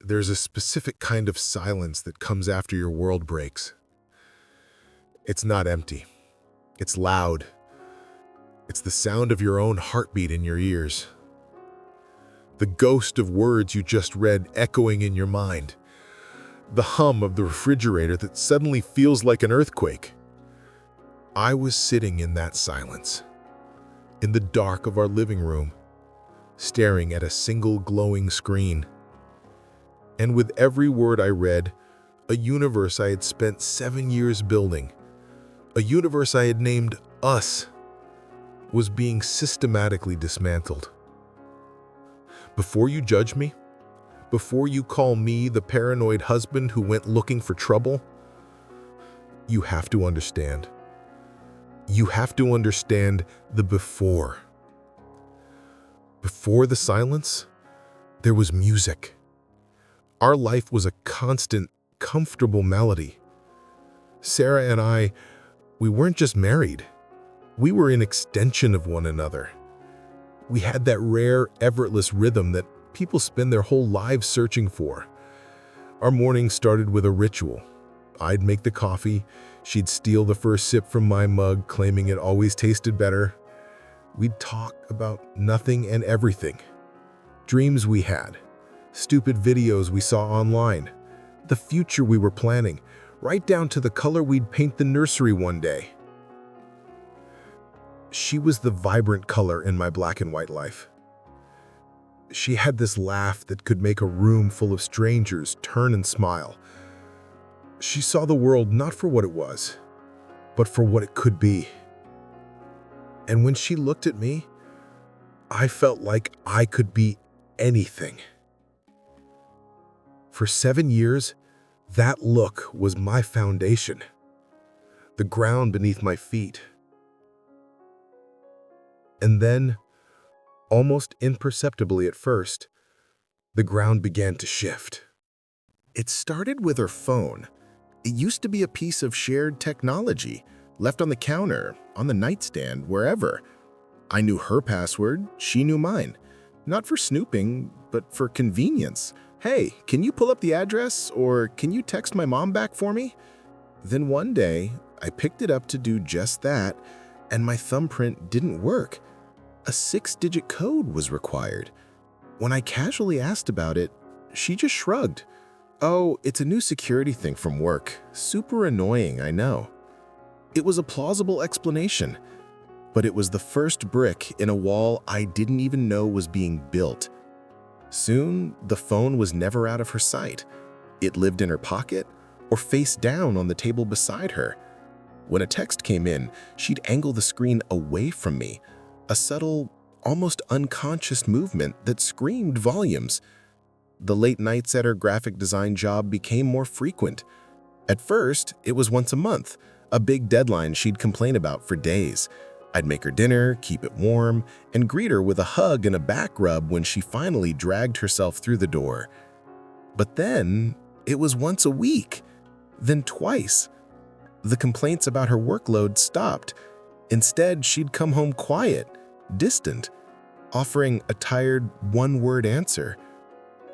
there's a specific kind of silence that comes after your world breaks. It's not empty. It's loud. It's the sound of your own heartbeat in your ears. The ghost of words you just read echoing in your mind. The hum of the refrigerator that suddenly feels like an earthquake. I was sitting in that silence, in the dark of our living room, staring at a single glowing screen. And with every word I read, a universe I had spent 7 years building, a universe I had named us, was being systematically dismantled. Before you judge me, before you call me the paranoid husband who went looking for trouble, you have to understand. You have to understand the before. Before the silence, there was music. Our life was a constant, comfortable melody. Sarah and I, we weren't just married. We were an extension of one another. We had that rare, effortless rhythm that people spend their whole lives searching for. Our morning started with a ritual. I'd make the coffee, she'd steal the first sip from my mug, claiming it always tasted better. We'd talk about nothing and everything. Dreams we had, stupid videos we saw online, the future we were planning, right down to the color we'd paint the nursery one day. She was the vibrant color in my black and white life. She had this laugh that could make a room full of strangers turn and smile. She saw the world not for what it was, but for what it could be. And when she looked at me, I felt like I could be anything. For 7 years, that look was my foundation, the ground beneath my feet. And then, almost imperceptibly at first, the ground began to shift. It started with her phone. It used to be a piece of shared technology, left on the counter, on the nightstand, wherever. I knew her password, she knew mine. Not for snooping, but for convenience. Hey, can you pull up the address, or can you text my mom back for me? Then one day, I picked it up to do just that, and my thumbprint didn't work. A 6-digit code was required. When I casually asked about it, she just shrugged. Oh, it's a new security thing from work. Super annoying, I know. It was a plausible explanation, but it was the first brick in a wall I didn't even know was being built. Soon, the phone was never out of her sight. It lived in her pocket or face down on the table beside her. When a text came in, she'd angle the screen away from me, a subtle, almost unconscious movement that screamed volumes. The late nights at her graphic design job became more frequent. At first, it was once a month, a big deadline she'd complain about for days. I'd make her dinner, keep it warm, and greet her with a hug and a back rub when she finally dragged herself through the door. But then, it was once a week, then twice. The complaints about her workload stopped. Instead, she'd come home quiet, distant, offering a tired, one-word answer: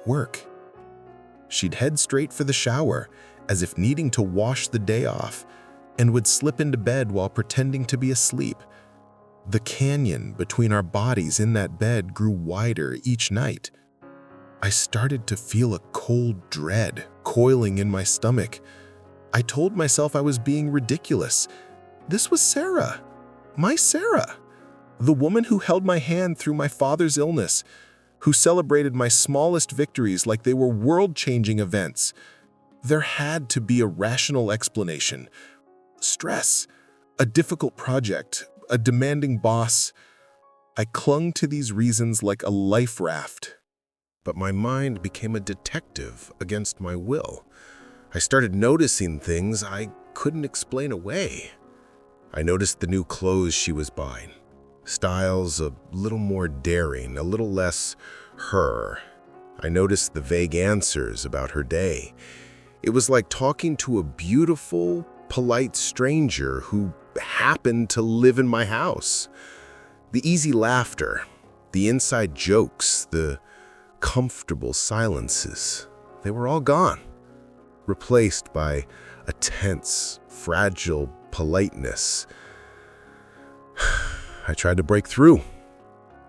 work. She'd head straight for the shower, as if needing to wash the day off, and would slip into bed while pretending to be asleep. The canyon between our bodies in that bed grew wider each night. I started to feel a cold dread coiling in my stomach. I told myself I was being ridiculous. This was Sarah, my Sarah, the woman who held my hand through my father's illness, who celebrated my smallest victories like they were world-changing events. There had to be a rational explanation. Stress, a difficult project, a demanding boss. I clung to these reasons like a life raft. But my mind became a detective against my will. I started noticing things I couldn't explain away. I noticed the new clothes she was buying. Styles a little more daring, a little less her. I noticed the vague answers about her day. It was like talking to a beautiful, polite stranger who happened to live in my house. The easy laughter, the inside jokes, the comfortable silences. They were all gone, replaced by a tense, fragile politeness. I tried to break through.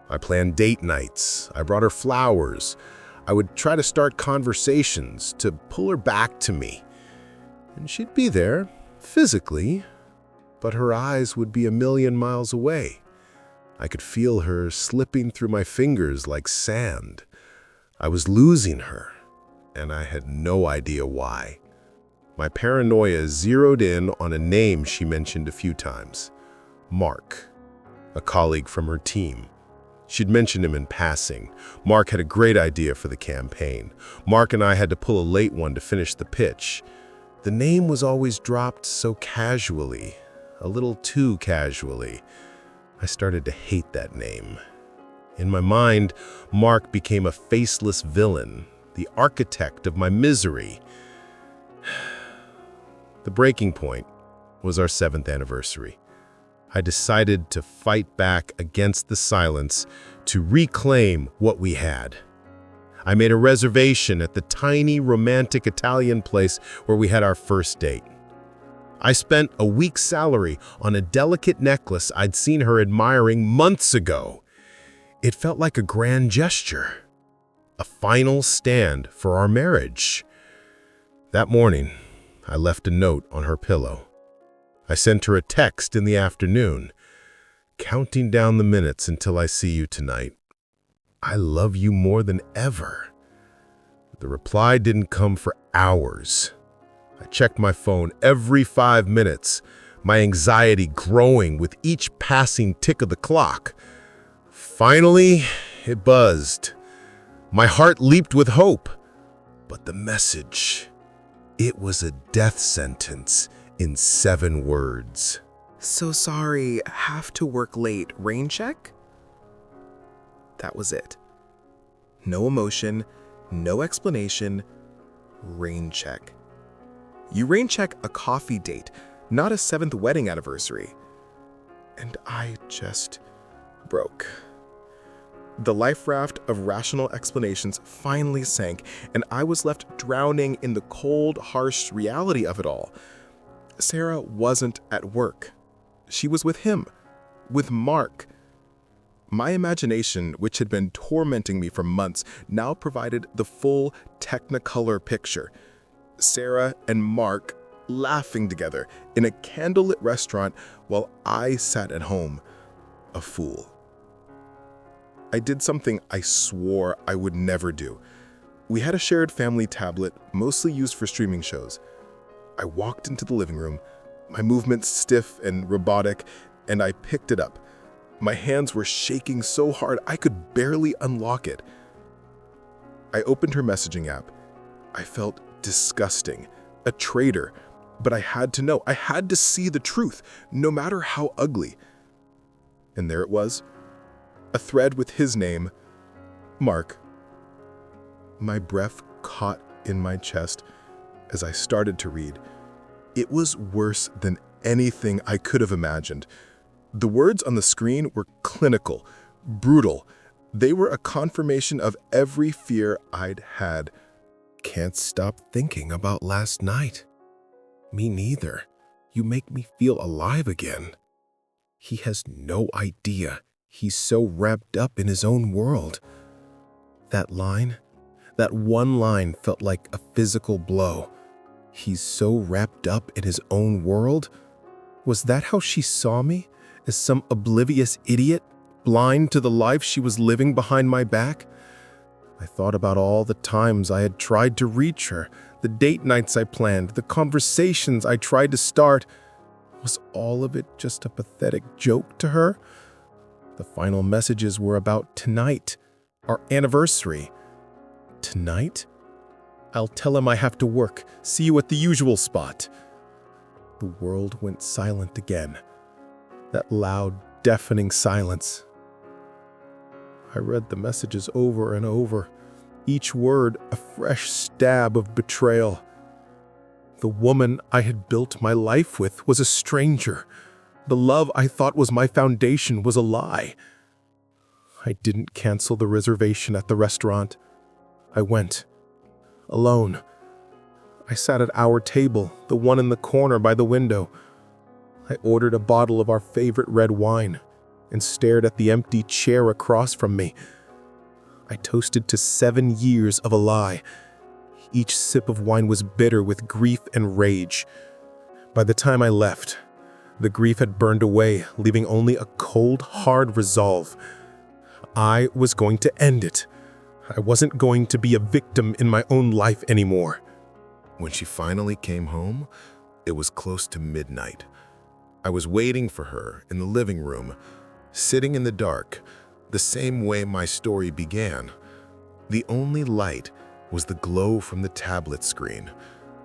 I planned date nights. I brought her flowers. I would try to start conversations to pull her back to me. And she'd be there, physically, but her eyes would be a million miles away. I could feel her slipping through my fingers like sand. I was losing her, and I had no idea why. My paranoia zeroed in on a name she mentioned a few times. Mark, a colleague from her team. She'd mentioned him in passing. Mark had a great idea for the campaign. Mark and I had to pull a late one to finish the pitch. The name was always dropped so casually, a little too casually. I started to hate that name. In my mind, Mark became a faceless villain, the architect of my misery. The breaking point was our 7th anniversary. I decided to fight back against the silence to reclaim what we had. I made a reservation at the tiny romantic Italian place where we had our first date. I spent a week's salary on a delicate necklace I'd seen her admiring months ago. It felt like a grand gesture, a final stand for our marriage. That morning, I left a note on her pillow. I sent her a text in the afternoon, counting down the minutes until I see you tonight. I love you more than ever. The reply didn't come for hours. I checked my phone every 5 minutes, my anxiety growing with each passing tick of the clock. Finally, it buzzed. My heart leaped with hope. But the message, it was a death sentence in 7 words. So sorry, have to work late. Rain check? That was it. No emotion, no explanation. Rain check. You rain check a coffee date, not a 7th wedding anniversary. And I just broke. The life raft of rational explanations finally sank, and I was left drowning in the cold, harsh reality of it all. Sarah wasn't at work. She was with him, with Mark. My imagination, which had been tormenting me for months, now provided the full Technicolor picture. Sarah and Mark laughing together in a candlelit restaurant while I sat at home, a fool. I did something I swore I would never do. We had a shared family tablet, mostly used for streaming shows. I walked into the living room, my movements stiff and robotic, and I picked it up. My hands were shaking so hard I could barely unlock it. I opened her messaging app. I felt disgusting, a traitor, but I had to know. I had to see the truth, no matter how ugly. And there it was, a thread with his name, Mark. My breath caught in my chest as I started to read. It was worse than anything I could have imagined. The words on the screen were clinical, brutal. They were a confirmation of every fear I'd had. Can't stop thinking about last night. Me neither. You make me feel alive again. He has no idea. He's so wrapped up in his own world. That one line felt like a physical blow. He's so wrapped up in his own world? Was that how she saw me? As some oblivious idiot, blind to the life she was living behind my back? I thought about all the times I had tried to reach her, the date nights I planned, the conversations I tried to start. Was all of it just a pathetic joke to her? The final messages were about tonight, our anniversary. Tonight? I'll tell him I have to work. See you at the usual spot. The world went silent again. That loud, deafening silence. I read the messages over and over, each word a fresh stab of betrayal. The woman I had built my life with was a stranger. The love I thought was my foundation was a lie. I didn't cancel the reservation at the restaurant. I went. alone. I sat at our table, the one in the corner by the window. I ordered a bottle of our favorite red wine and stared at the empty chair across from me. I toasted to 7 years of a lie. Each sip of wine was bitter with grief and rage. By the time I left, the grief had burned away, leaving only a cold, hard resolve. I was going to end it. I wasn't going to be a victim in my own life anymore. When she finally came home, it was close to midnight. I was waiting for her in the living room, sitting in the dark, the same way my story began. The only light was the glow from the tablet screen,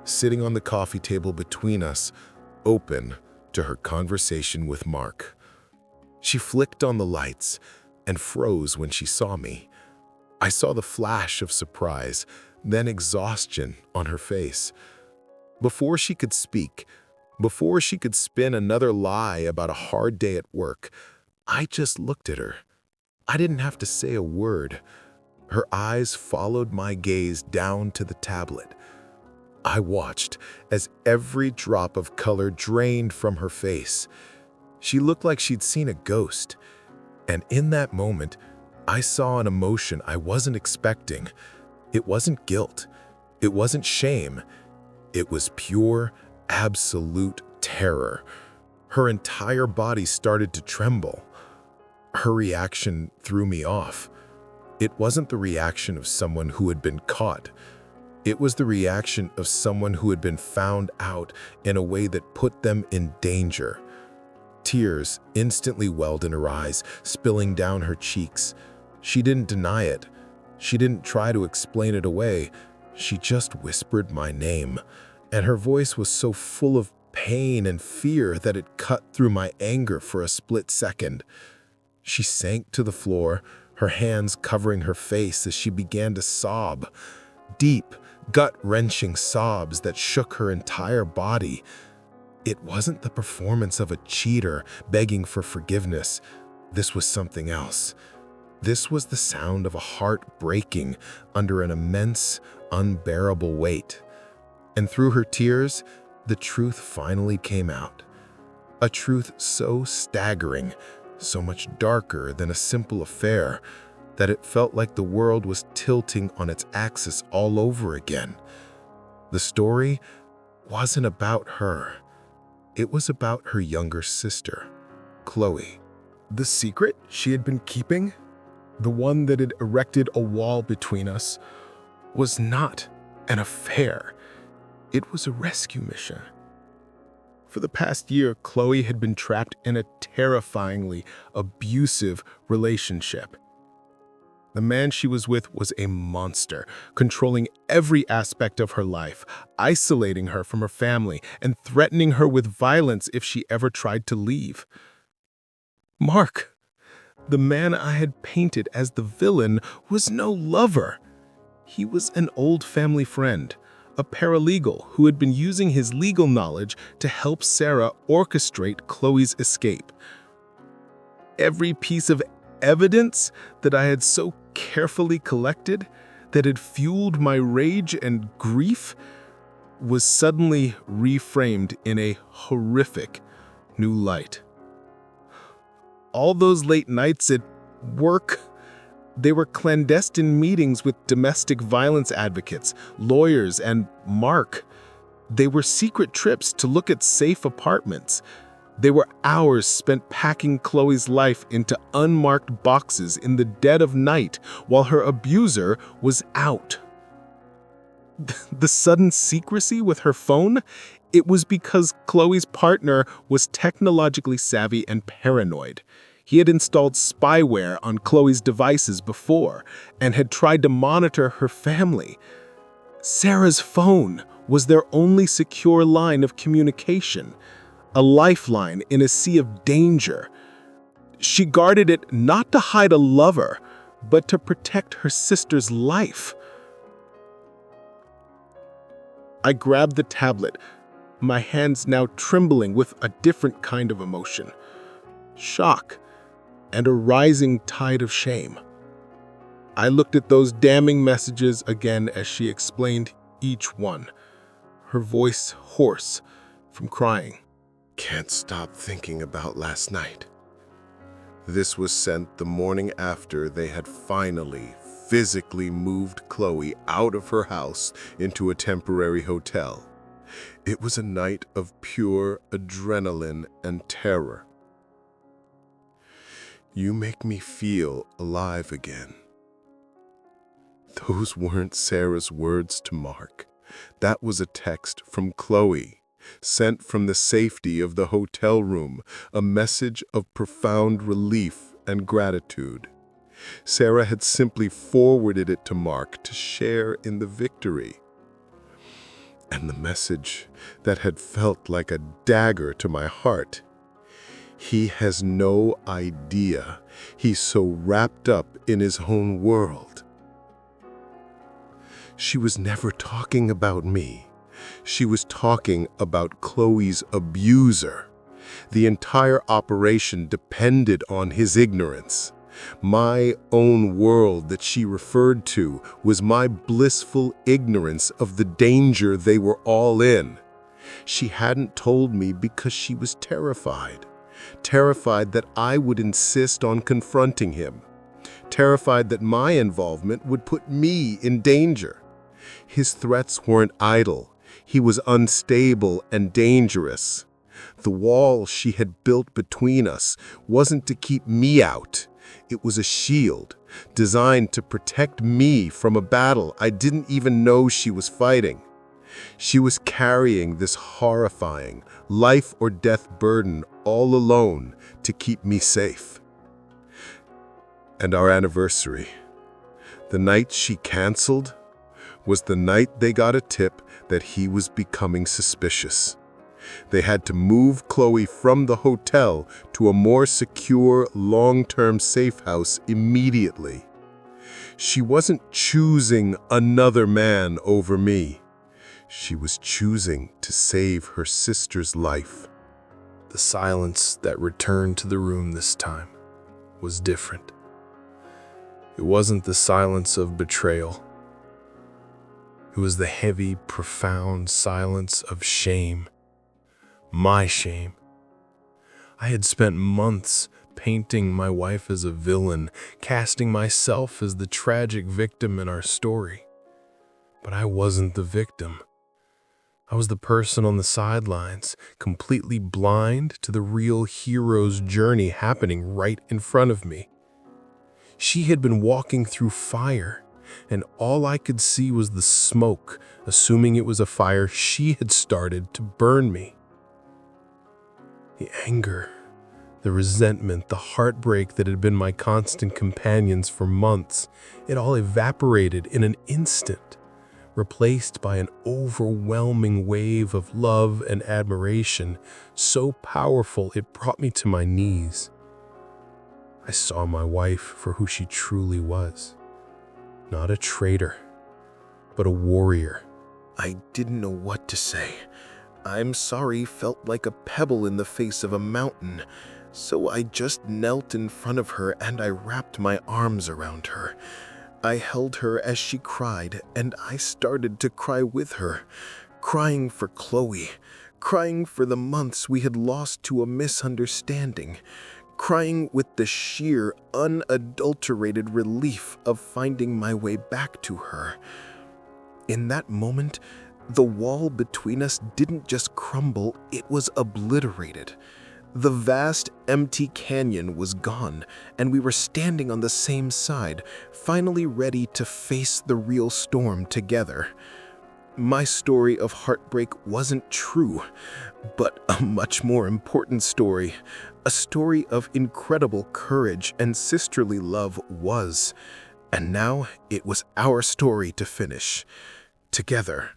sitting on the coffee table between us, open to her conversation with Mark. She flicked on the lights and froze when she saw me. I saw the flash of surprise, then exhaustion on her face. Before she could speak, before she could spin another lie about a hard day at work, I just looked at her. I didn't have to say a word. Her eyes followed my gaze down to the tablet. I watched as every drop of color drained from her face. She looked like she'd seen a ghost. And in that moment, I saw an emotion I wasn't expecting. It wasn't guilt. It wasn't shame. It was pure, absolute terror. Her entire body started to tremble. Her reaction threw me off. It wasn't the reaction of someone who had been caught. It was the reaction of someone who had been found out in a way that put them in danger. Tears instantly welled in her eyes, spilling down her cheeks. She didn't deny it. She didn't try to explain it away. She just whispered my name, and her voice was so full of pain and fear that it cut through my anger for a split second. She sank to the floor, her hands covering her face as she began to sob. Deep, gut-wrenching sobs that shook her entire body. It wasn't the performance of a cheater begging for forgiveness. This was something else. This was the sound of a heart breaking under an immense, unbearable weight. And through her tears, the truth finally came out. A truth so staggering, so much darker than a simple affair, that it felt like the world was tilting on its axis all over again. The story wasn't about her. It was about her younger sister, Chloe. The secret she had been keeping, the one that had erected a wall between us, was not an affair. It was a rescue mission. For the past year, Chloe had been trapped in a terrifyingly abusive relationship. The man she was with was a monster, controlling every aspect of her life, isolating her from her family, and threatening her with violence if she ever tried to leave. Mark, the man I had painted as the villain, was no lover. He was an old family friend, a paralegal who had been using his legal knowledge to help Sarah orchestrate Chloe's escape. Every piece of evidence that I had so carefully collected, that had fueled my rage and grief, was suddenly reframed in a horrific new light. All those late nights at work, they were clandestine meetings with domestic violence advocates, lawyers, and Mark. They were secret trips to look at safe apartments. They were hours spent packing Chloe's life into unmarked boxes in the dead of night while her abuser was out. The sudden secrecy with her phone? It was because Chloe's partner was technologically savvy and paranoid. He had installed spyware on Chloe's devices before and had tried to monitor her family. Sarah's phone was their only secure line of communication, a lifeline in a sea of danger. She guarded it not to hide a lover, but to protect her sister's life. I grabbed the tablet, my hands now trembling with a different kind of emotion, shock, and a rising tide of shame. I looked at those damning messages again as she explained each one, her voice hoarse from crying. Can't stop thinking about last night. This was sent the morning after they had finally, physically moved Chloe out of her house into a temporary hotel. It was a night of pure adrenaline and terror. You make me feel alive again. Those weren't Sarah's words to Mark. That was a text from Chloe, sent from the safety of the hotel room, a message of profound relief and gratitude. Sarah had simply forwarded it to Mark to share in the victory. And the message that had felt like a dagger to my heart. He has no idea. He's so wrapped up in his own world. She was never talking about me. She was talking about Chloe's abuser. The entire operation depended on his ignorance. My own world that she referred to was my blissful ignorance of the danger they were all in. She hadn't told me because she was terrified. Terrified that I would insist on confronting him. Terrified that my involvement would put me in danger. His threats weren't idle. He was unstable and dangerous. The wall she had built between us wasn't to keep me out. It was a shield designed to protect me from a battle I didn't even know she was fighting. She was carrying this horrifying, life-or-death burden all alone to keep me safe. And our anniversary, the night she canceled, was the night they got a tip that he was becoming suspicious. They had to move Chloe from the hotel to a more secure, long-term safe house immediately. She wasn't choosing another man over me. She was choosing to save her sister's life. The silence that returned to the room this time was different. It wasn't the silence of betrayal. It was the heavy, profound silence of shame. My shame. I had spent months painting my wife as a villain, casting myself as the tragic victim in our story. But I wasn't the victim. I was the person on the sidelines, completely blind to the real hero's journey happening right in front of me. She had been walking through fire, and all I could see was the smoke, assuming it was a fire she had started to burn me. The anger, the resentment, the heartbreak that had been my constant companions for months, it all evaporated in an instant, replaced by an overwhelming wave of love and admiration, so powerful it brought me to my knees. I saw my wife for who she truly was. Not a traitor, but a warrior. I didn't know what to say. "I'm sorry" felt like a pebble in the face of a mountain, so I just knelt in front of her and I wrapped my arms around her. I held her as she cried, and I started to cry with her, crying for Chloe, crying for the months we had lost to a misunderstanding, crying with the sheer, unadulterated relief of finding my way back to her. In that moment, the wall between us didn't just crumble, it was obliterated. The vast, empty canyon was gone, and we were standing on the same side, finally ready to face the real storm together. My story of heartbreak wasn't true, but a much more important story, a story of incredible courage and sisterly love was. And now it was our story to finish, together.